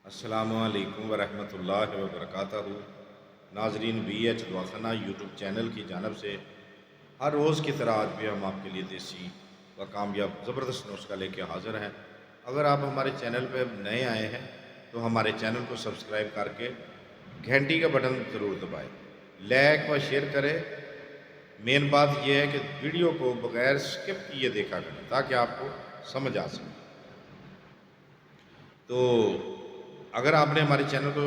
السلام علیکم ورحمۃ اللہ وبرکاتہ۔ ناظرین، بی ایچ دواخانہ یوٹیوب چینل کی جانب سے ہر روز کی طرح آج بھی ہم آپ کے لیے دیسی و کامیاب زبردست نسخہ لے کے حاضر ہیں۔ اگر آپ ہمارے چینل پہ نئے آئے ہیں تو ہمارے چینل کو سبسکرائب کر کے گھنٹی کا بٹن ضرور دبائیں، لائک و شیئر کریں۔ مین بات یہ ہے کہ ویڈیو کو بغیر سکپ کیے دیکھا کریں تاکہ آپ کو سمجھ آ سکے۔ تو اگر آپ نے ہمارے چینل کو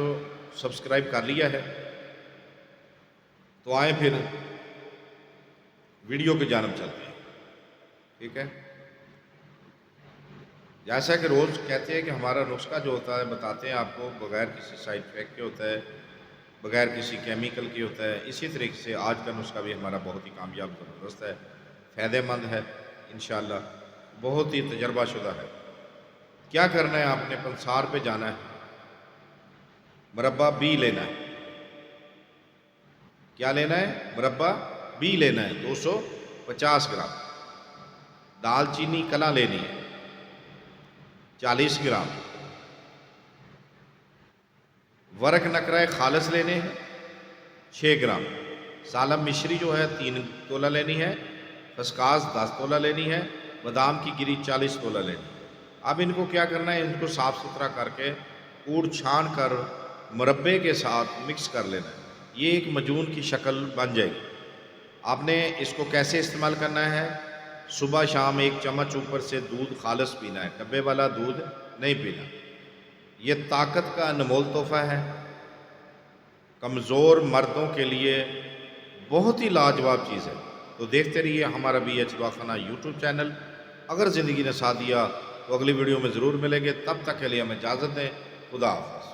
سبسکرائب کر لیا ہے تو آئیں پھر ویڈیو کی جانب چلتے ہیں، ٹھیک ہے؟ جیسا کہ روز کہتے ہیں کہ ہمارا نسخہ جو ہوتا ہے بتاتے ہیں آپ کو بغیر کسی سائیڈ افیکٹ کے ہوتا ہے، بغیر کسی کیمیکل کی ہوتا ہے۔ اسی طریقے سے آج کا نسخہ بھی ہمارا بہت ہی کامیاب زبردست ہے، فائدہ مند ہے انشاءاللہ، بہت ہی تجربہ شدہ ہے۔ کیا کرنا ہے؟ آپ نے پنسار پہ جانا ہے، مربع بی لینا ہے۔ کیا لینا ہے؟ مربع بی لینا ہے، 250 گرام۔ دال چینی کلا لینی ہے، 40 گرام۔ ورق نکرائے خالص لینے ہیں، 6 گرام۔ سالم مشری جو ہے 3 تولہ لینی ہے، خسکاس 10 تولہ لینی ہے، بادام کی گری 40 تولہ لینی ہے۔ اب ان کو کیا کرنا ہے؟ ان کو صاف ستھرا کر کے کوڑ چھان کر مربے کے ساتھ مکس کر لینا ہے۔ یہ ایک مجون کی شکل بن جائے گی۔ آپ نے اس کو کیسے استعمال کرنا ہے؟ صبح شام 1 چمچ اوپر سے دودھ خالص پینا ہے، ڈبے والا دودھ نہیں پینا۔ یہ طاقت کا انمول تحفہ ہے، کمزور مردوں کے لیے بہت ہی لاجواب چیز ہے۔ تو دیکھتے رہیے ہمارا بی ایچ دواخانہ یوٹیوب چینل۔ اگر زندگی نے ساتھ دیا تو اگلی ویڈیو میں ضرور ملیں گے، تب تک کے لیے ہمیں اجازت دیں۔ خدا حافظ۔